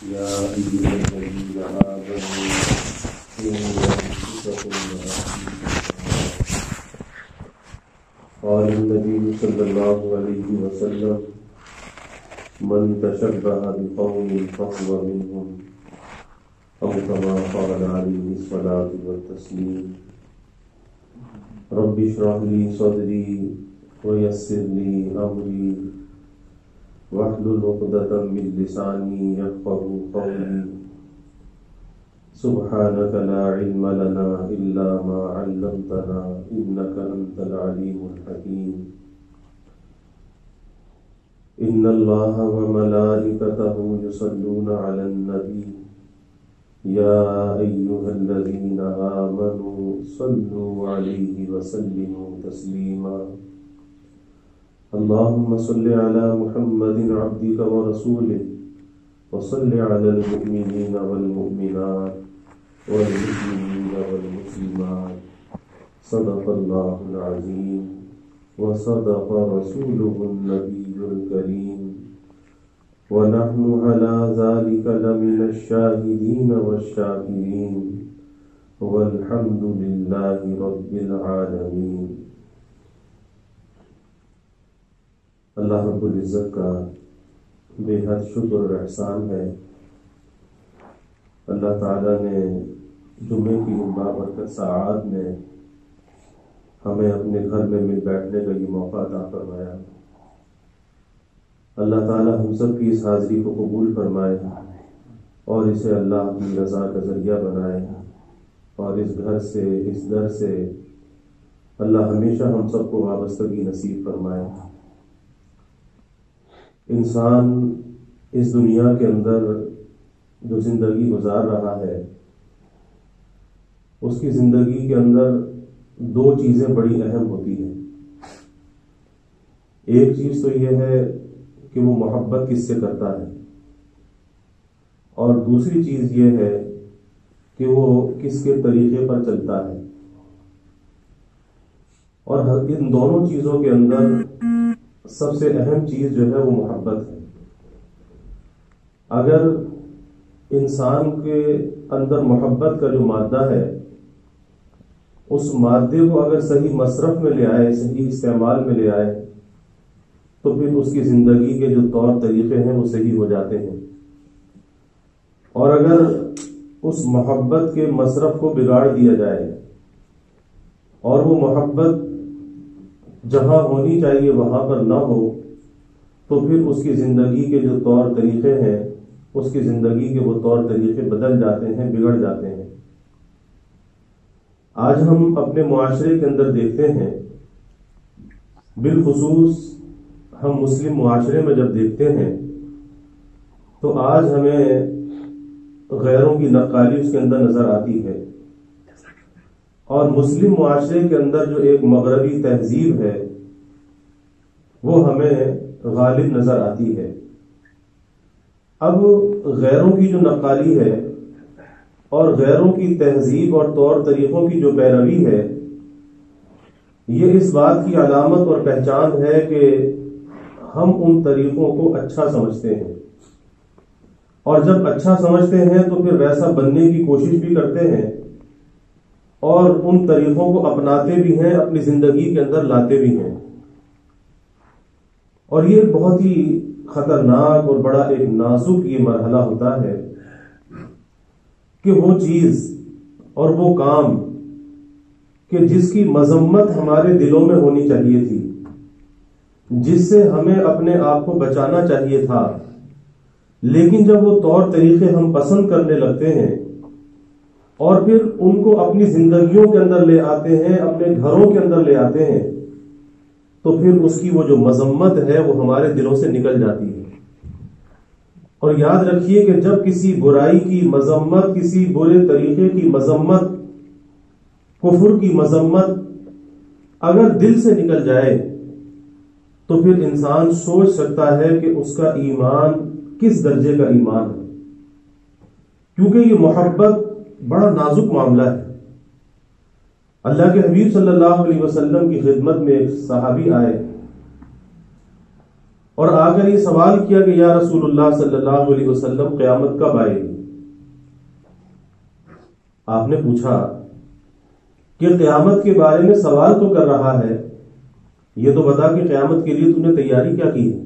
يا أيها الذين آمنوا قوا أنفسكم قال النبي صلى الله عليه وسلم من تشبه بقوم فهو منهم أو كما قال عليه الصلاة والتسليم رب اشرح لي صدري ويسر لي أمري واحلل عقدة من لساني يفقهوا قولي سبحانك لا علم لنا إلا ما علمتنا إنك أنت العليم الحكيم إن الله وملائكته يصلون على النبي يا أيها الذين آمنوا صلوا عليه وسلموا تسليما اللهم صل على محمد عبدك ورسوله وصل على المؤمنين والمؤمنات والمسلمين والمسلمات صدق الله العظيم وصدق رسوله النبي الكريم ونحن على ذلك لمن الشاهدين والشاكرين والحمد لله رب العالمين۔ اللہ رب العزت کا بے حد شکر اور احسان ہے۔ اللہ تعالیٰ نے جمعے کی ان بابرکت ساعات میں ہمیں اپنے گھر میں مل بیٹھنے کا یہ موقع عطا فرمایا۔ اللہ تعالیٰ ہم سب کی اس حاضری کو قبول فرمائے اور اسے اللہ کی رضا کا ذریعہ بنائے، اور اس گھر سے، اس در سے اللہ ہمیشہ ہم سب کو وابستگی نصیب فرمائے۔ انسان اس دنیا کے اندر جو زندگی گزار رہا ہے، اس کی زندگی کے اندر دو چیزیں بڑی اہم ہوتی ہیں۔ ایک چیز تو یہ ہے کہ وہ محبت کس سے کرتا ہے، اور دوسری چیز یہ ہے کہ وہ کس کے طریقے پر چلتا ہے۔ اور ان دونوں چیزوں کے اندر سب سے اہم چیز جو ہے وہ محبت ہے۔ اگر انسان کے اندر محبت کا جو مادہ ہے، اس مادے کو اگر صحیح مصرف میں لے آئے، صحیح استعمال میں لے آئے، تو پھر اس کی زندگی کے جو طور طریقے ہیں وہ صحیح ہو جاتے ہیں۔ اور اگر اس محبت کے مصرف کو بگاڑ دیا جائے اور وہ محبت جہاں ہونی چاہیے وہاں پر نہ ہو، تو پھر اس کی زندگی کے جو طور طریقے ہیں، اس کی زندگی کے وہ طور طریقے بدل جاتے ہیں، بگڑ جاتے ہیں۔ آج ہم اپنے معاشرے کے اندر دیکھتے ہیں، بالخصوص ہم مسلم معاشرے میں جب دیکھتے ہیں، تو آج ہمیں غیروں کی نقالی اس کے اندر نظر آتی ہے، اور مسلم معاشرے کے اندر جو ایک مغربی تہذیب ہے وہ ہمیں غالب نظر آتی ہے۔ اب غیروں کی جو نقالی ہے اور غیروں کی تہذیب اور طور طریقوں کی جو پیروی ہے، یہ اس بات کی علامت اور پہچان ہے کہ ہم ان طریقوں کو اچھا سمجھتے ہیں، اور جب اچھا سمجھتے ہیں تو پھر ویسا بننے کی کوشش بھی کرتے ہیں، اور ان طریقوں کو اپناتے بھی ہیں، اپنی زندگی کے اندر لاتے بھی ہیں۔ اور یہ بہت ہی خطرناک اور بڑا ایک نازک یہ مرحلہ ہوتا ہے کہ وہ چیز اور وہ کام کہ جس کی مذمت ہمارے دلوں میں ہونی چاہیے تھی، جس سے ہمیں اپنے آپ کو بچانا چاہیے تھا، لیکن جب وہ طور طریقے ہم پسند کرنے لگتے ہیں اور پھر ان کو اپنی زندگیوں کے اندر لے آتے ہیں، اپنے گھروں کے اندر لے آتے ہیں، تو پھر اس کی وہ جو مذمت ہے وہ ہمارے دلوں سے نکل جاتی ہے۔ اور یاد رکھیے کہ جب کسی برائی کی مذمت، کسی برے طریقے کی مذمت، کفر کی مذمت اگر دل سے نکل جائے تو پھر انسان سوچ سکتا ہے کہ اس کا ایمان کس درجے کا ایمان ہے، کیونکہ یہ محبت بڑا نازک معاملہ ہے۔ اللہ کے حبیب صلی اللہ علیہ وسلم کی خدمت میں ایک صحابی آئے اور آ کر یہ سوال کیا کہ یا رسول اللہ صلی اللہ علیہ وسلم قیامت کب آئے گی؟ آپ نے پوچھا کہ قیامت کے بارے میں سوال تو کر رہا ہے، یہ تو بتا کہ قیامت کے لیے تو نے تیاری کیا کی ہے؟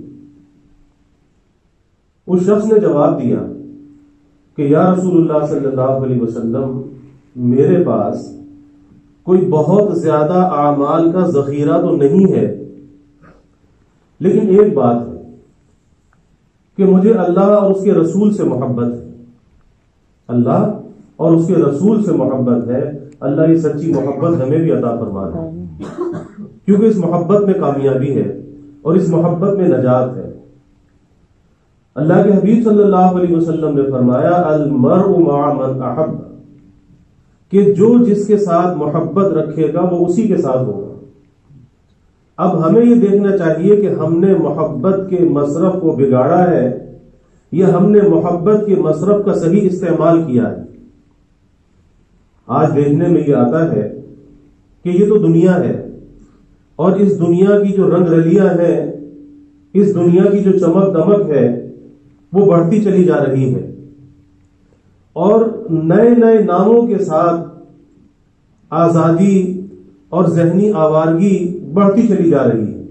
اس شخص نے جواب دیا کہ یا رسول اللہ صلی اللہ علیہ وسلم میرے پاس کوئی بہت زیادہ اعمال کا ذخیرہ تو نہیں ہے، لیکن ایک بات ہے کہ مجھے اللہ اور اس کے رسول سے محبت ہے، اللہ اور اس کے رسول سے محبت ہے۔ اللہ یہ سچی محبت ہمیں بھی عطا فرما دے، کیونکہ اس محبت میں کامیابی ہے اور اس محبت میں نجات ہے۔ اللہ کے حبیب صلی اللہ علیہ وسلم نے فرمایا المرء مع من احب، کہ جو جس کے ساتھ محبت رکھے گا وہ اسی کے ساتھ ہوگا۔ اب ہمیں یہ دیکھنا چاہیے کہ ہم نے محبت کے مصرف کو بگاڑا ہے یا ہم نے محبت کے مصرف کا صحیح استعمال کیا ہے۔ آج دیکھنے میں یہ آتا ہے کہ یہ تو دنیا ہے، اور اس دنیا کی جو رنگ رلیاں ہیں، اس دنیا کی جو چمک دمک ہے وہ بڑھتی چلی جا رہی ہے، اور نئے نئے ناموں کے ساتھ آزادی اور ذہنی آوارگی بڑھتی چلی جا رہی ہے،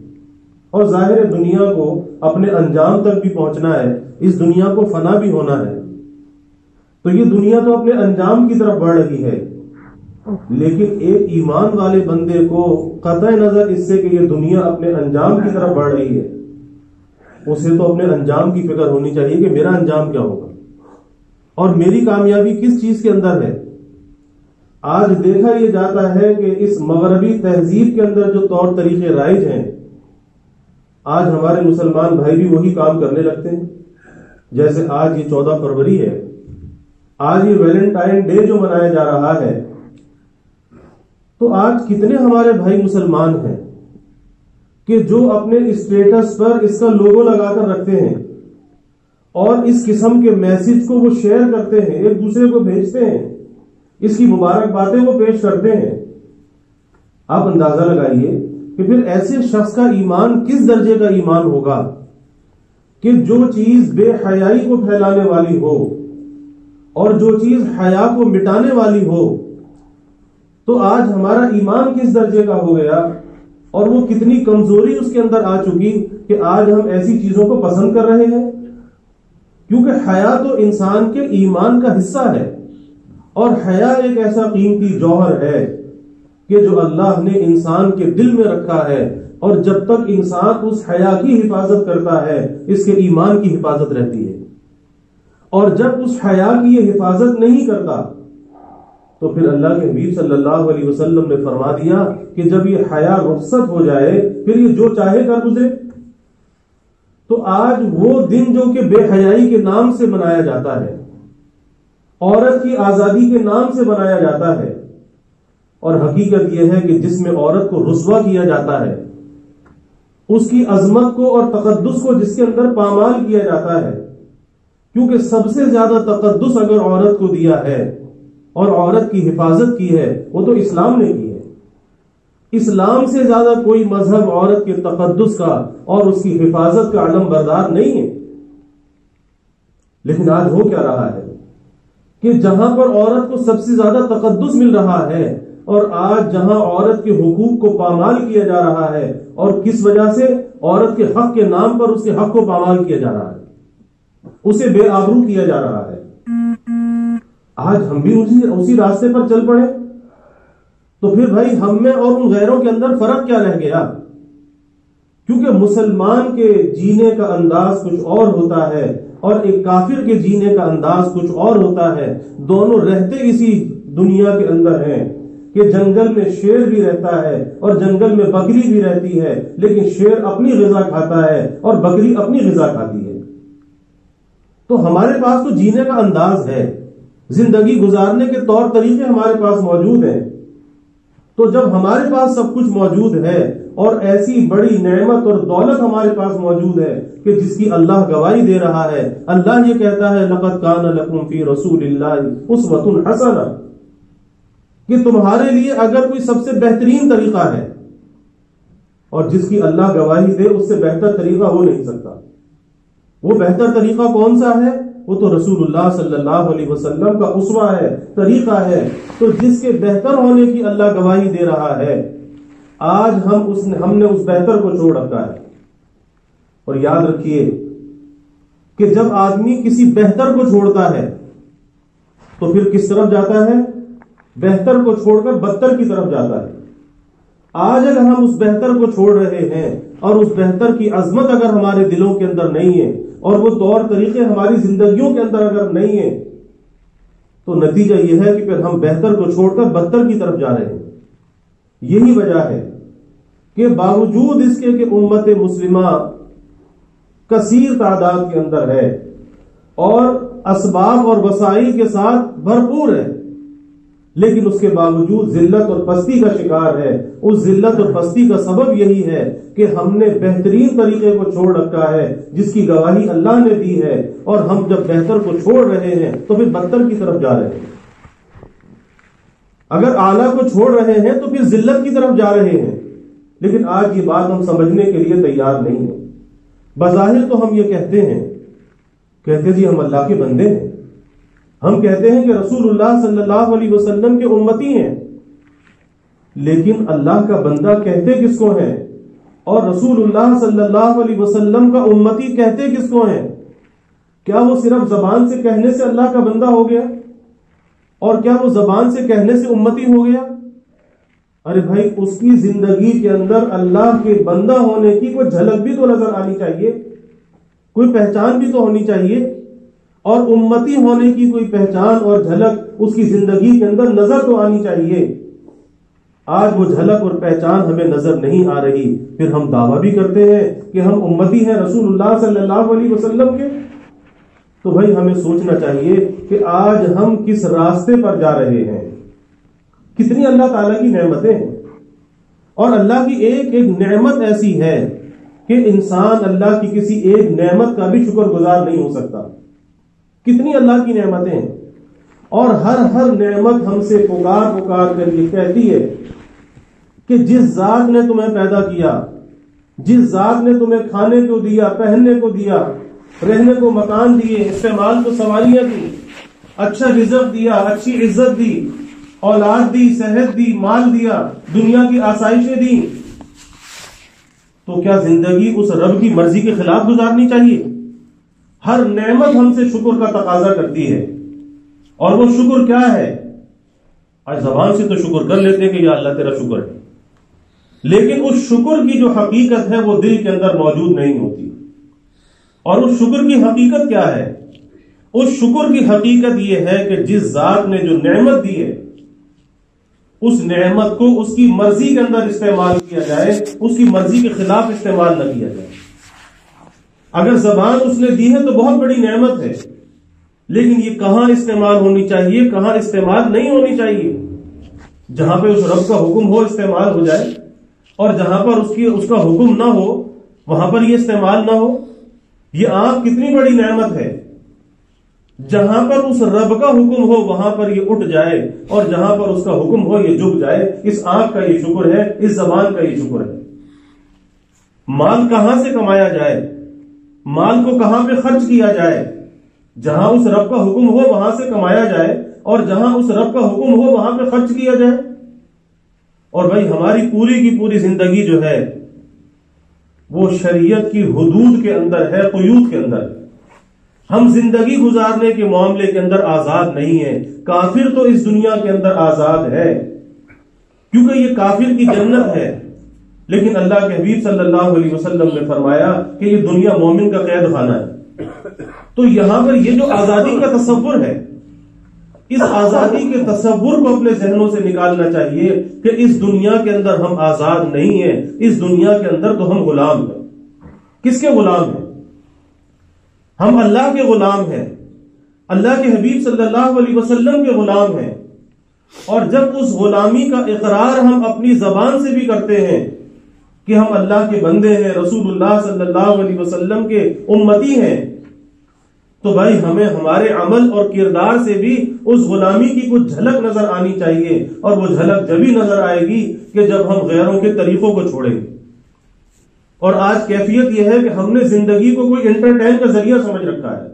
اور ظاہر دنیا کو اپنے انجام تک بھی پہنچنا ہے، اس دنیا کو فنا بھی ہونا ہے، تو یہ دنیا تو اپنے انجام کی طرف بڑھ رہی ہے، لیکن ایک ایمان والے بندے کو قطع نظر اس سے کہ یہ دنیا اپنے انجام کی طرف بڑھ رہی ہے، اسے تو اپنے انجام کی فکر ہونی چاہیے کہ میرا انجام کیا ہوگا اور میری کامیابی کس چیز کے اندر ہے۔ آج دیکھا یہ جاتا ہے کہ اس مغربی تہذیب کے اندر جو طور طریقے رائج ہیں، آج ہمارے مسلمان بھائی بھی وہی کام کرنے لگتے ہیں۔ جیسے آج یہ 14 فروری ہے، آج یہ ویلنٹائن ڈے جو منایا جا رہا ہے، تو آج کتنے ہمارے بھائی مسلمان ہیں کہ جو اپنے اسٹیٹس پر اس کا لوگو لگا کر رکھتے ہیں اور اس قسم کے میسج کو وہ شیئر کرتے ہیں، ایک دوسرے کو بھیجتے ہیں، اس کی مبارک باتیں وہ پیش کرتے ہیں۔ آپ اندازہ لگائیے کہ پھر ایسے شخص کا ایمان کس درجے کا ایمان ہوگا کہ جو چیز بے حیائی کو پھیلانے والی ہو اور جو چیز حیا کو مٹانے والی ہو، تو آج ہمارا ایمان کس درجے کا ہو گیا اور وہ کتنی کمزوری اس کے اندر آ چکی کہ آج ہم ایسی چیزوں کو پسند کر رہے ہیں۔ کیونکہ حیا تو انسان کے ایمان کا حصہ ہے، اور حیا ایک ایسا قیمتی جوہر ہے کہ جو اللہ نے انسان کے دل میں رکھا ہے، اور جب تک انسان اس حیا کی حفاظت کرتا ہے اس کے ایمان کی حفاظت رہتی ہے، اور جب اس حیا کی یہ حفاظت نہیں کرتا تو پھر اللہ کے حبیب صلی اللہ علیہ وسلم نے فرما دیا کہ جب یہ حیا رخصت ہو جائے پھر یہ جو چاہے کر گزرے۔ تو آج وہ دن جو کہ بے حیائی کے نام سے منایا جاتا ہے، عورت کی آزادی کے نام سے منایا جاتا ہے، اور حقیقت یہ ہے کہ جس میں عورت کو رسوا کیا جاتا ہے، اس کی عظمت کو اور تقدس کو جس کے اندر پامال کیا جاتا ہے، کیونکہ سب سے زیادہ تقدس اگر عورت کو دیا ہے اور عورت کی حفاظت کی ہے وہ تو اسلام نے کی ہے۔ اسلام سے زیادہ کوئی مذہب عورت کے تقدس کا اور اس کی حفاظت کا علم بردار نہیں ہے۔ لیکن آج ہو کیا رہا ہے کہ جہاں پر عورت کو سب سے زیادہ تقدس مل رہا ہے، اور آج جہاں عورت کے حقوق کو پامال کیا جا رہا ہے، اور کس وجہ سے؟ عورت کے حق کے نام پر اس کے حق کو پامال کیا جا رہا ہے، اسے بے آبرو کیا جا رہا ہے۔ آج ہم بھی اسی راستے پر چل پڑے تو پھر بھائی ہم میں اور ان غیروں کے اندر فرق کیا رہ گیا؟ کیونکہ مسلمان کے جینے کا انداز کچھ اور ہوتا ہے اور ایک کافر کے جینے کا انداز کچھ اور ہوتا ہے۔ دونوں رہتے اسی دنیا کے اندر ہیں کہ جنگل میں شیر بھی رہتا ہے اور جنگل میں بکری بھی رہتی ہے، لیکن شیر اپنی غذا کھاتا ہے اور بکری اپنی غذا کھاتی ہے۔ تو ہمارے پاس تو جینے کا انداز ہے، زندگی گزارنے کے طور طریقے ہمارے پاس موجود ہیں۔ تو جب ہمارے پاس سب کچھ موجود ہے اور ایسی بڑی نعمت اور دولت ہمارے پاس موجود ہے کہ جس کی اللہ گواہی دے رہا ہے، اللہ یہ کہتا ہے لقد کان لکم فی رسول اللہ اسوۃ حسنہ، کہ تمہارے لیے اگر کوئی سب سے بہترین طریقہ ہے، اور جس کی اللہ گواہی دے اس سے بہتر طریقہ ہو نہیں سکتا۔ وہ بہتر طریقہ کون سا ہے؟ وہ تو رسول اللہ صلی اللہ علیہ وسلم کا اسوہ ہے، طریقہ ہے، تو جس کے بہتر ہونے کی اللہ گواہی دے رہا ہے، آج ہم نے اس بہتر کو چھوڑ رکھا ہے۔ اور یاد رکھیے کہ جب آدمی کسی بہتر کو چھوڑتا ہے تو پھر کس طرف جاتا ہے؟ بہتر کو چھوڑ کر بدتر کی طرف جاتا ہے۔ آج اگر ہم اس بہتر کو چھوڑ رہے ہیں اور اس بہتر کی عظمت اگر ہمارے دلوں کے اندر نہیں ہے اور وہ طور طریقے ہماری زندگیوں کے اندر اگر نہیں ہے تو نتیجہ یہ ہے کہ پھر ہم بہتر کو چھوڑ کر بدتر کی طرف جا رہے ہیں۔ یہی وجہ ہے کہ باوجود اس کے کہ امت مسلمہ کثیر تعداد کے اندر ہے اور اسباب اور وسائل کے ساتھ بھرپور ہے، لیکن اس کے باوجود ذلت اور پستی کا شکار ہے۔ اس ذلت اور پستی کا سبب یہی ہے کہ ہم نے بہترین طریقے کو چھوڑ رکھا ہے جس کی گواہی اللہ نے دی ہے، اور ہم جب بہتر کو چھوڑ رہے ہیں تو پھر بدتر کی طرف جا رہے ہیں۔ اگر اعلیٰ کو چھوڑ رہے ہیں تو پھر ذلت کی طرف جا رہے ہیں، لیکن آج یہ بات ہم سمجھنے کے لیے تیار نہیں ہیں۔ بظاہر تو ہم یہ کہتے جی ہم اللہ کے بندے ہیں، ہم کہتے ہیں کہ رسول اللہ صلی اللہ علیہ وسلم کے امتی ہیں، لیکن اللہ کا بندہ کہتے کس کو ہیں اور رسول اللہ صلی اللہ علیہ وسلم کا امتی کہتے کس کو ہیں؟ کیا وہ صرف زبان سے کہنے سے اللہ کا بندہ ہو گیا اور کیا وہ زبان سے کہنے سے امتی ہو گیا؟ ارے بھائی، اس کی زندگی کے اندر اللہ کے بندہ ہونے کی کوئی جھلک بھی تو نظر آنی چاہیے، کوئی پہچان بھی تو ہونی چاہیے، اور امتی ہونے کی کوئی پہچان اور جھلک اس کی زندگی کے اندر نظر تو آنی چاہیے۔ آج وہ جھلک اور پہچان ہمیں نظر نہیں آ رہی، پھر ہم دعویٰ بھی کرتے ہیں کہ ہم امتی ہیں رسول اللہ صلی اللہ علیہ وسلم کے۔ تو بھائی ہمیں سوچنا چاہیے کہ آج ہم کس راستے پر جا رہے ہیں۔ کتنی اللہ تعالیٰ کی نعمتیں ہیں، اور اللہ کی ایک ایک نعمت ایسی ہے کہ انسان اللہ کی کسی ایک نعمت کا بھی شکر گزار نہیں ہو سکتا۔ کتنی اللہ کی نعمتیں ہیں، اور ہر نعمت ہم سے پکار کر یہ کہتی ہے کہ جس ذات نے تمہیں پیدا کیا، جس ذات نے تمہیں کھانے کو دیا، پہننے کو دیا، رہنے کو مکان دیے، استعمال کو سواریاں دی، اچھا رزق دیا، اچھی عزت دی، اولاد دی، صحت دی، مال دیا، دنیا کی آسائشیں دی، تو کیا زندگی اس رب کی مرضی کے خلاف گزارنی چاہیے؟ ہر نعمت ہم سے شکر کا تقاضا کرتی ہے، اور وہ شکر کیا ہے؟ آج زبان سے تو شکر کر لیتے ہیں کہ یا اللہ تیرا شکر ہے، لیکن اس شکر کی جو حقیقت ہے وہ دل کے اندر موجود نہیں ہوتی۔ اور اس شکر کی حقیقت کیا ہے؟ اس شکر کی حقیقت یہ ہے کہ جس ذات نے جو نعمت دی ہے اس نعمت کو اس کی مرضی کے اندر استعمال کیا جائے، اس کی مرضی کے خلاف استعمال نہ کیا جائے۔ اگر زبان اس نے دی ہے تو بہت بڑی نعمت ہے، لیکن یہ کہاں استعمال ہونی چاہیے، کہاں استعمال نہیں ہونی چاہیے؟ جہاں پہ اس رب کا حکم ہو استعمال ہو جائے، اور جہاں پر اس کا حکم نہ ہو وہاں پر یہ استعمال نہ ہو۔ یہ آنکھ کتنی بڑی نعمت ہے، جہاں پر اس رب کا حکم ہو وہاں پر یہ اٹھ جائے، اور جہاں پر اس کا حکم ہو یہ جھک جائے۔ اس آنکھ کا یہ شکر ہے، اس زبان کا یہ شکر ہے۔ مال کہاں سے کمایا جائے، مال کو کہاں پہ خرچ کیا جائے؟ جہاں اس رب کا حکم ہو وہاں سے کمایا جائے، اور جہاں اس رب کا حکم ہو وہاں پہ خرچ کیا جائے۔ اور بھائی ہماری پوری کی پوری زندگی جو ہے وہ شریعت کی حدود کے اندر ہے، قیود کے اندر۔ ہم زندگی گزارنے کے معاملے کے اندر آزاد نہیں ہیں۔ کافر تو اس دنیا کے اندر آزاد ہے، کیونکہ یہ کافر کی جنت ہے، لیکن اللہ کے حبیب صلی اللہ علیہ وسلم نے فرمایا کہ یہ دنیا مومن کا قید خانہ ہے۔ تو یہاں پر یہ جو آزادی کا تصور ہے، اس آزادی کے تصور کو اپنے ذہنوں سے نکالنا چاہیے کہ اس دنیا کے اندر ہم آزاد نہیں ہیں، اس دنیا کے اندر تو ہم غلام ہیں۔ کس کے غلام ہیں؟ ہم اللہ کے غلام ہیں، اللہ کے حبیب صلی اللہ علیہ وسلم کے غلام ہیں۔ اور جب اس غلامی کا اقرار ہم اپنی زبان سے بھی کرتے ہیں کہ ہم اللہ کے بندے ہیں، رسول اللہ صلی اللہ علیہ وسلم کے امتی ہیں، تو بھائی ہمیں ہمارے عمل اور کردار سے بھی اس غلامی کی کچھ جھلک نظر آنی چاہیے، اور وہ جھلک جبھی نظر آئے گی کہ جب ہم غیروں کے طریقوں کو چھوڑیں گے۔ اور آج کیفیت یہ ہے کہ ہم نے زندگی کو کوئی انٹرٹین کا ذریعہ سمجھ رکھا ہے،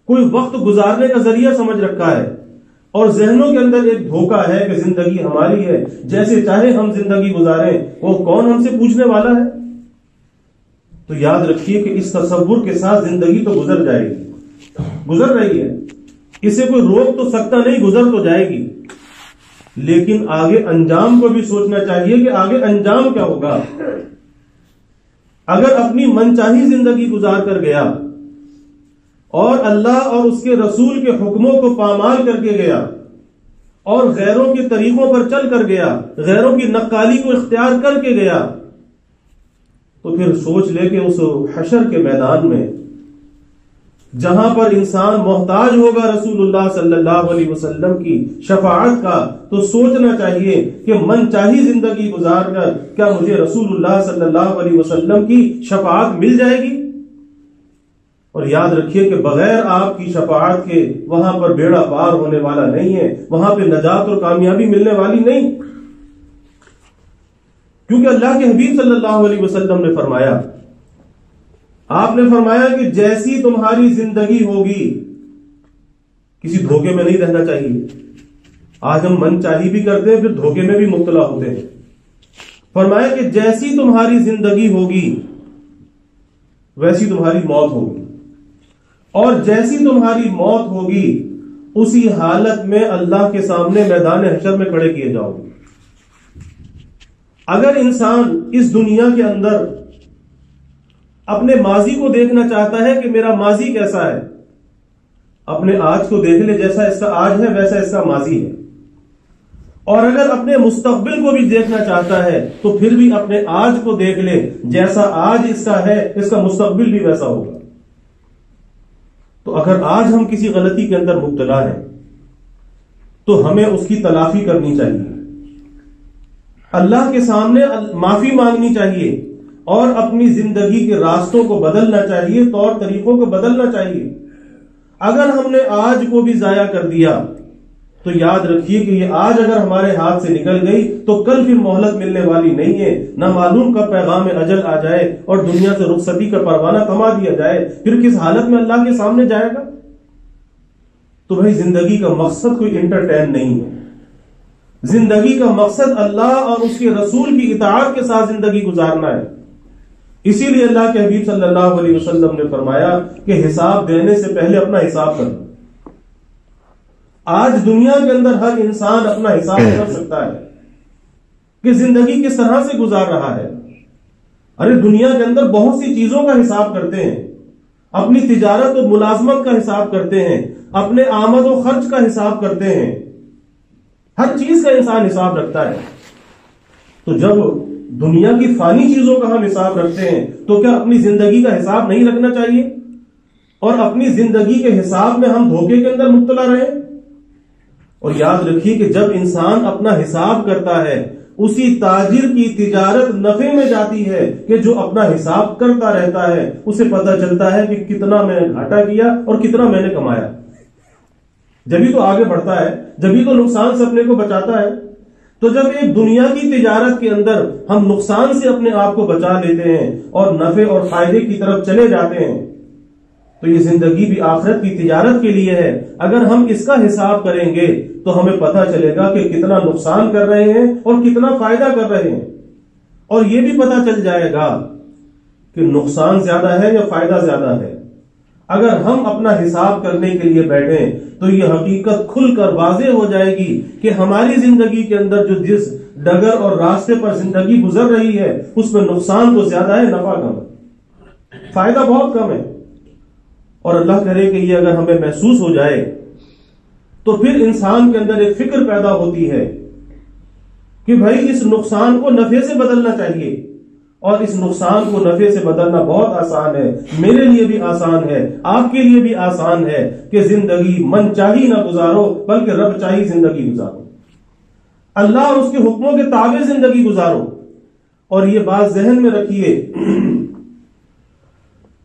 کوئی وقت گزارنے کا ذریعہ سمجھ رکھا ہے، اور ذہنوں کے اندر ایک دھوکہ ہے کہ زندگی ہماری ہے، جیسے چاہے ہم زندگی گزاریں، وہ کون ہم سے پوچھنے والا ہے؟ تو یاد رکھیے کہ اس تصور کے ساتھ زندگی تو گزر جائے گی، گزر رہی ہے، اسے کوئی روک تو سکتا نہیں، گزر تو جائے گی، لیکن آگے انجام کو بھی سوچنا چاہیے کہ آگے انجام کیا ہوگا۔ اگر اپنی منچاہی زندگی گزار کر گیا اور اللہ اور اس کے رسول کے حکموں کو پامال کر کے گیا اور غیروں کے طریقوں پر چل کر گیا، غیروں کی نقالی کو اختیار کر کے گیا، تو پھر سوچ لے کہ اس حشر کے میدان میں جہاں پر انسان محتاج ہوگا رسول اللہ صلی اللہ علیہ وسلم کی شفاعت کا، تو سوچنا چاہیے کہ من چاہی زندگی گزار کر کیا مجھے رسول اللہ صلی اللہ علیہ وسلم کی شفاعت مل جائے گی؟ اور یاد رکھیے کہ بغیر آپ کی شفاعت کے وہاں پر بیڑا پار ہونے والا نہیں ہے، وہاں پہ نجات اور کامیابی ملنے والی نہیں، کیونکہ اللہ کے حبیب صلی اللہ علیہ وسلم نے فرمایا، آپ نے فرمایا کہ جیسی تمہاری زندگی ہوگی، کسی دھوکے میں نہیں رہنا چاہیے۔ آج ہم من چاہی بھی کرتے ہیں، پھر دھوکے میں بھی مبتلا ہوتے ہیں۔ فرمایا کہ جیسی تمہاری زندگی ہوگی ویسی تمہاری موت ہوگی، اور جیسی تمہاری موت ہوگی اسی حالت میں اللہ کے سامنے میدان حشر میں کھڑے کیے جاؤ گے۔ اگر انسان اس دنیا کے اندر اپنے ماضی کو دیکھنا چاہتا ہے کہ میرا ماضی کیسا ہے، اپنے آج کو دیکھ لے، جیسا اس کا آج ہے ویسا اس کا ماضی ہے، اور اگر اپنے مستقبل کو بھی دیکھنا چاہتا ہے تو پھر بھی اپنے آج کو دیکھ لے، جیسا آج اس کا ہے اس کا مستقبل بھی ویسا ہوگا۔ تو اگر آج ہم کسی غلطی کے اندر مبتلا ہیں تو ہمیں اس کی تلافی کرنی چاہیے، اللہ کے سامنے معافی مانگنی چاہیے، اور اپنی زندگی کے راستوں کو بدلنا چاہیے، طور طریقوں کو بدلنا چاہیے۔ اگر ہم نے آج کو بھی ضائع کر دیا تو یاد رکھیے کہ یہ آج اگر ہمارے ہاتھ سے نکل گئی تو کل پھر مہلت ملنے والی نہیں ہے، نہ معلوم کب پیغام اجل آ جائے اور دنیا سے رخصتی کا پروانہ تھما دیا جائے، پھر کس حالت میں اللہ کے سامنے جائے گا۔ تو بھائی زندگی کا مقصد کوئی انٹرٹین نہیں ہے، زندگی کا مقصد اللہ اور اس کے رسول کی اطاعت کے ساتھ زندگی گزارنا ہے۔ اسی لیے اللہ کے حبیب صلی اللہ علیہ وسلم نے فرمایا کہ حساب دینے سے پہلے اپنا حساب کرو۔ آج دنیا کے اندر ہر انسان اپنا حساب کر سکتا ہے کہ زندگی کس طرح سے گزار رہا ہے۔ ارے دنیا کے اندر بہت سی چیزوں کا حساب کرتے ہیں، اپنی تجارت اور ملازمت کا حساب کرتے ہیں، اپنے آمد و خرچ کا حساب کرتے ہیں، ہر چیز کا انسان حساب رکھتا ہے۔ تو جب دنیا کی فانی چیزوں کا ہم حساب رکھتے ہیں تو کیا اپنی زندگی کا حساب نہیں رکھنا چاہیے؟ اور اپنی زندگی کے حساب میں ہم دھوکے کے اندر مبتلا رہے؟ اور یاد رکھیے کہ جب انسان اپنا حساب کرتا ہے اسی تاجر کی تجارت نفع میں جاتی ہے کہ جو اپنا حساب کرتا رہتا ہے، اسے پتہ چلتا ہے کہ کتنا میں نے گھاٹا کیا اور کتنا میں نے کمایا۔ جبھی تو آگے بڑھتا ہے، جبھی تو نقصان سے اپنے کو بچاتا ہے۔ تو جب ایک دنیا کی تجارت کے اندر ہم نقصان سے اپنے آپ کو بچا لیتے ہیں اور نفع اور فائدے کی طرف چلے جاتے ہیں، تو یہ زندگی بھی آخرت کی تجارت کے لیے ہے۔ اگر ہم اس کا حساب کریں گے تو ہمیں پتہ چلے گا کہ کتنا نقصان کر رہے ہیں اور کتنا فائدہ کر رہے ہیں، اور یہ بھی پتہ چل جائے گا کہ نقصان زیادہ ہے یا فائدہ زیادہ ہے۔ اگر ہم اپنا حساب کرنے کے لیے بیٹھیں تو یہ حقیقت کھل کر واضح ہو جائے گی کہ ہماری زندگی کے اندر جو جس ڈگر اور راستے پر زندگی گزر رہی ہے اس میں نقصان تو زیادہ ہے، نفع کم ہے، فائدہ بہت کم ہے۔ اور اللہ کرے کہ یہ اگر ہمیں محسوس ہو جائے تو پھر انسان کے اندر ایک فکر پیدا ہوتی ہے کہ بھائی اس نقصان کو نفع سے بدلنا چاہیے، اور اس نقصان کو نفع سے بدلنا بہت آسان ہے، میرے لیے بھی آسان ہے، آپ کے لیے بھی آسان ہے کہ زندگی من چاہی نہ گزارو بلکہ رب چاہی زندگی گزارو، اللہ اور اس کے حکموں کے تابع زندگی گزارو۔ اور یہ بات ذہن میں رکھیے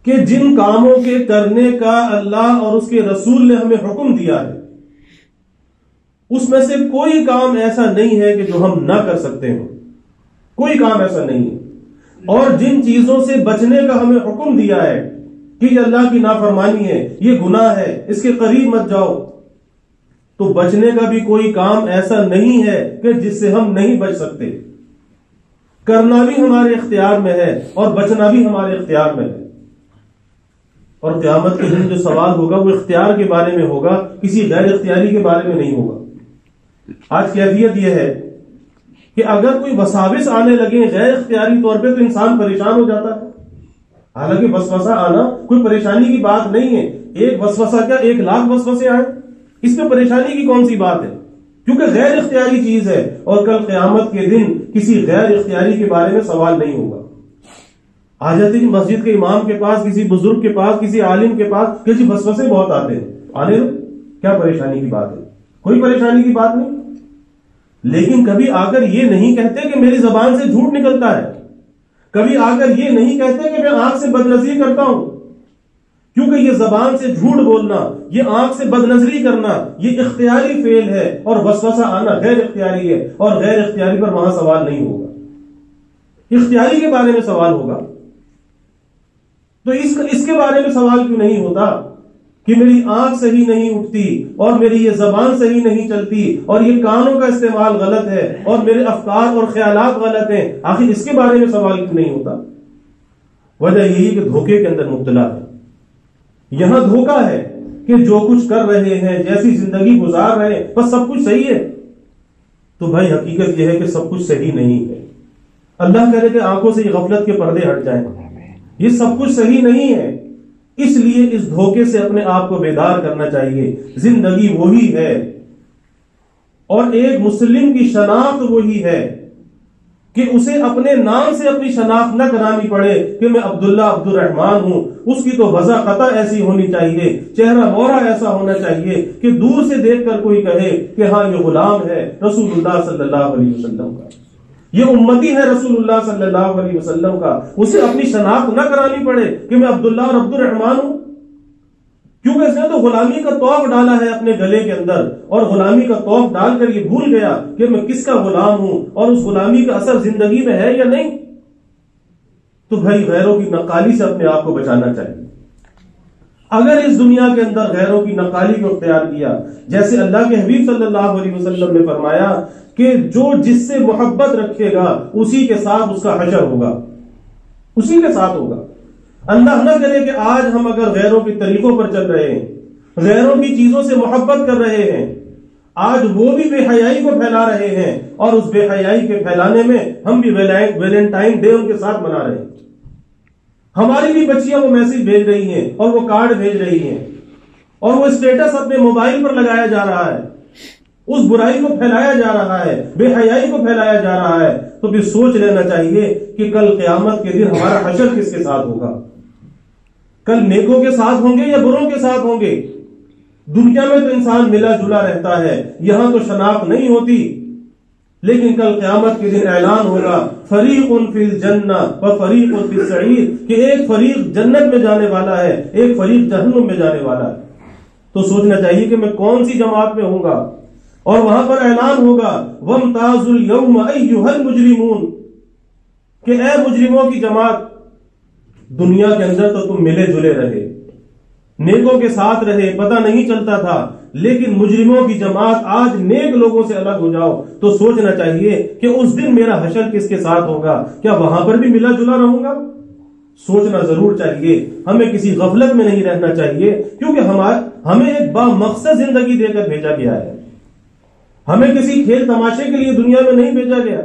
کہ جن کاموں کے کرنے کا اللہ اور اس کے رسول نے ہمیں حکم دیا ہے اس میں سے کوئی کام ایسا نہیں ہے کہ جو ہم نہ کر سکتے ہوں، کوئی کام ایسا نہیں ہے۔ اور جن چیزوں سے بچنے کا ہمیں حکم دیا ہے کہ یہ اللہ کی نافرمانی ہے، یہ گناہ ہے، اس کے قریب مت جاؤ، تو بچنے کا بھی کوئی کام ایسا نہیں ہے کہ جس سے ہم نہیں بچ سکتے. کرنا بھی ہمارے اختیار میں ہے اور بچنا بھی ہمارے اختیار میں ہے. اور قیامت کے دن جو سوال ہوگا وہ اختیار کے بارے میں ہوگا، کسی غیر اختیاری کے بارے میں نہیں ہوگا. آج کیفیت یہ ہے کہ اگر کوئی وساوس آنے لگے غیر اختیاری طور پہ تو انسان پریشان ہو جاتا ہے. حالانکہ وسوسہ آنا کوئی پریشانی کی بات نہیں ہے. ایک وسوسہ کیا 1,00,000 وسوسے آئے، اس میں پریشانی کی کون سی بات ہے؟ کیونکہ غیر اختیاری چیز ہے، اور کل قیامت کے دن کسی غیر اختیاری کے بارے میں سوال نہیں ہوگا. آ جاتے جی مسجد کے امام کے پاس، کسی بزرگ کے پاس، کسی عالم کے پاس کہ جی وسوسے بہت آتے ہیں، آنے دو، کیا پریشانی کی بات ہے؟ کوئی پریشانی کی بات نہیں. لیکن کبھی آ کر یہ نہیں کہتے کہ میری زبان سے جھوٹ نکلتا ہے، کبھی آ کر یہ نہیں کہتے کہ میں آنکھ سے بدنظری کرتا ہوں، کیونکہ یہ زبان سے جھوٹ بولنا، یہ آنکھ سے بدنظری کرنا، یہ اختیاری فعل ہے، اور وسوسہ آنا غیر اختیاری ہے، اور غیر اختیاری پر وہاں سوال نہیں ہوگا، اختیاری کے بارے میں سوال ہوگا. تو اس کے بارے میں سوال کیوں نہیں ہوتا کہ میری آنکھ صحیح نہیں اٹھتی، اور میری یہ زبان صحیح نہیں چلتی، اور یہ کانوں کا استعمال غلط ہے، اور میرے افکار اور خیالات غلط ہیں، آخر اس کے بارے میں سوال کیوں نہیں ہوتا؟ وجہ یہی کہ دھوکے کے اندر مبتلا ہے. یہاں دھوکہ ہے کہ جو کچھ کر رہے ہیں، جیسی زندگی گزار رہے ہیں، بس سب کچھ صحیح ہے. تو بھائی حقیقت یہ ہے کہ سب کچھ صحیح نہیں ہے. اللہ کرے کہ آنکھوں سے یہ غفلت کے پردے ہٹ جائیں. یہ سب کچھ صحیح نہیں ہے. اس لیے اس دھوکے سے اپنے آپ کو بیدار کرنا چاہیے. زندگی وہی ہے، اور ایک مسلم کی شناخت وہی ہے کہ اسے اپنے نام سے اپنی شناخت نہ کرانی پڑے کہ میں عبداللہ عبد الرحمان ہوں. اس کی تو وضع قطع ایسی ہونی چاہیے، چہرہ مورا ایسا ہونا چاہیے کہ دور سے دیکھ کر کوئی کہے کہ ہاں یہ غلام ہے رسول اللہ صلی اللہ علیہ وسلم کا، یہ امتی ہے رسول اللہ صلی اللہ علیہ وسلم کا. اسے اپنی شناخت نہ کرانی پڑے کہ میں عبداللہ اور عبد الرحمان ہوں، کیونکہ اس نے تو غلامی کا طوق ڈالا ہے اپنے گلے کے اندر، اور غلامی کا طوق ڈال کر یہ بھول گیا کہ میں کس کا غلام ہوں، اور اس غلامی کا اثر زندگی میں ہے یا نہیں. تو بھائی غیروں کی نقالی سے اپنے آپ کو بچانا چاہیے. اگر اس دنیا کے اندر غیروں کی نقالی کو اختیار کیا، جیسے اللہ کے حبیب صلی اللہ علیہ وسلم نے فرمایا کہ جو جس سے محبت رکھے گا اسی کے ساتھ اس کا حشر ہوگا، اسی کے ساتھ ہوگا. اللہ نہ کرے کہ آج ہم اگر غیروں کے طریقوں پر چل رہے ہیں، غیروں کی چیزوں سے محبت کر رہے ہیں، آج وہ بھی بے حیائی کو پھیلا رہے ہیں، اور اس بے حیائی کے پھیلانے میں ہم بھی ویلنٹائن ڈے ان کے ساتھ منا رہے ہیں. ہماری بھی بچیاں وہ میسج بھیج رہی ہیں اور وہ کارڈ بھیج رہی ہیں، اور وہ اسٹیٹس اپنے موبائل پر لگایا جا رہا ہے، اس برائی کو پھیلایا جا رہا ہے، بے حیائی کو پھیلایا جا رہا ہے. تو پھر سوچ لینا چاہیے کہ کل قیامت کے دن ہمارا حشر کس کے ساتھ ہوگا. کل نیکوں کے ساتھ ہوں گے یا بروں کے ساتھ ہوں گے؟ دنیا میں تو انسان ملا جلا رہتا ہے، یہاں تو شناخت نہیں ہوتی. لیکن کل قیامت کے دن اعلان ہوگا فریق فی الجنہ و فریق فی السعیر، کہ ایک فریق جنت میں جانے والا ہے، ایک فریق جہنم میں جانے والا ہے. تو سوچنا چاہیے کہ میں کون سی جماعت میں ہوں گا. اور وہاں پر اعلان ہوگا وامتازوا اليوم ایھا المجرمون، کہ اے مجرموں کی جماعت، دنیا کے اندر تو تم ملے جلے رہے، نیکوں کے ساتھ رہے، پتہ نہیں چلتا تھا، لیکن مجرموں کی جماعت آج نیک لوگوں سے الگ ہو جاؤ. تو سوچنا چاہیے کہ اس دن میرا حشر کس کے ساتھ ہوگا. کیا وہاں پر بھی ملا جلا رہوں گا؟ سوچنا ضرور چاہیے. ہمیں کسی غفلت میں نہیں رہنا چاہیے، کیونکہ ہمیں ایک با مقصد زندگی دے کر بھیجا گیا ہے. ہمیں کسی کھیل تماشے کے لیے دنیا میں نہیں بھیجا گیا.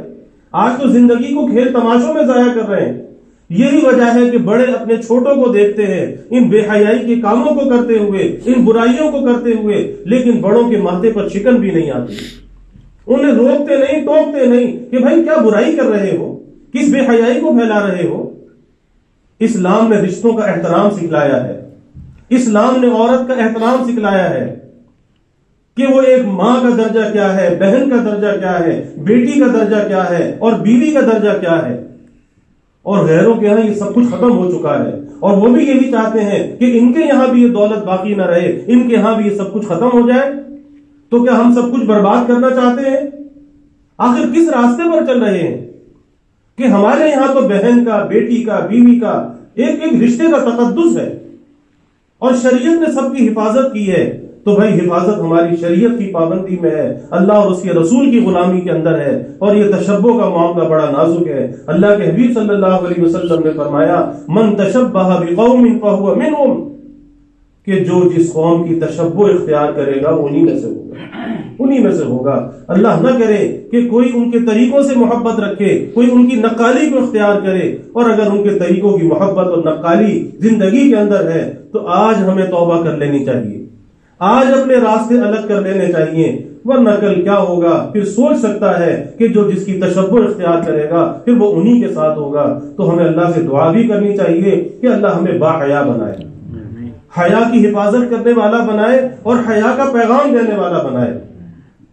آج تو زندگی کو کھیل تماشوں میں ضائع کر رہے ہیں. یہی وجہ ہے کہ بڑے اپنے چھوٹوں کو دیکھتے ہیں ان بے حیائی کے کاموں کو کرتے ہوئے، ان برائیوں کو کرتے ہوئے، لیکن بڑوں کے ماتھے پر شکن بھی نہیں آتی. انہیں روکتے نہیں، ٹوکتے نہیں کہ بھائی کیا برائی کر رہے ہو، کس بے حیائی کو پھیلا رہے ہو. اسلام نے رشتوں کا احترام سکھلایا ہے، اسلام نے عورت کا احترام سکھلایا ہے کہ وہ ایک ماں کا درجہ کیا ہے، بہن کا درجہ کیا ہے، بیٹی کا درجہ کیا ہے، اور بیوی کا درجہ کیا ہے. اور غیروں کے یہاں یہ سب کچھ ختم ہو چکا ہے، اور وہ بھی یہی چاہتے ہیں کہ ان کے یہاں بھی یہ دولت باقی نہ رہے، ان کے یہاں بھی یہ سب کچھ ختم ہو جائے. تو کیا ہم سب کچھ برباد کرنا چاہتے ہیں؟ آخر کس راستے پر چل رہے ہیں؟ کہ ہمارے یہاں تو بہن کا، بیٹی کا، بیوی کا ایک ایک رشتے کا تقدس ہے، اور شریعت نے سب کی حفاظت کی ہے. تو بھائی حفاظت ہماری شریعت کی پابندی میں ہے، اللہ اور اس کے رسول کی غلامی کے اندر ہے. اور یہ تشبہ کا معاملہ بڑا نازک ہے. اللہ کے حبیب صلی اللہ علیہ وسلم نے فرمایا من تشبہ بقوم فہو منہم، کہ جو جس قوم کی تشبہ اختیار کرے گا وہ انہی میں سے ہوگا، انہی میں سے ہوگا. اللہ نہ کرے کہ کوئی ان کے طریقوں سے محبت رکھے، کوئی ان کی نقالی کو اختیار کرے. اور اگر ان کے طریقوں کی محبت اور نقالی زندگی کے اندر ہے تو آج ہمیں توبہ کر لینی چاہیے، آج اپنے راستے الگ کر لینے چاہیے، ورنہ کل کیا ہوگا پھر سوچ سکتا ہے کہ جو جس کی تشبہ اختیار کرے گا پھر وہ انہی کے ساتھ ہوگا. تو ہمیں اللہ سے دعا بھی کرنی چاہیے کہ اللہ ہمیں با حیا بنائے، حیا کی حفاظت کرنے والا بنائے اور حیا کا پیغام دینے والا بنائے،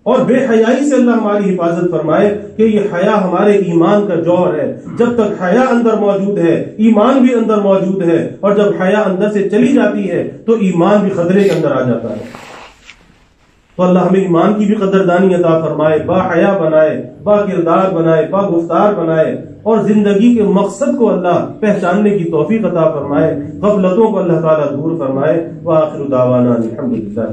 اور بے حیائی سے اللہ ہماری حفاظت فرمائے کہ یہ حیا ہمارے ایمان کا جوہر ہے. جب تک حیا اندر موجود ہے ایمان بھی اندر موجود ہے، اور جب حیا اندر سے چلی جاتی ہے تو ایمان بھی خطرے کے اندر آ جاتا ہے. تو اللہ ہمیں ایمان کی بھی قدردانی عطا فرمائے، با حیا بنائے، با کردار بنائے، با گفتار بنائے، اور زندگی کے مقصد کو اللہ پہچاننے کی توفیق عطا فرمائے، غفلتوں کو اللہ تعالیٰ دور فرمائے. وآخر دعوانا الحمدللہ.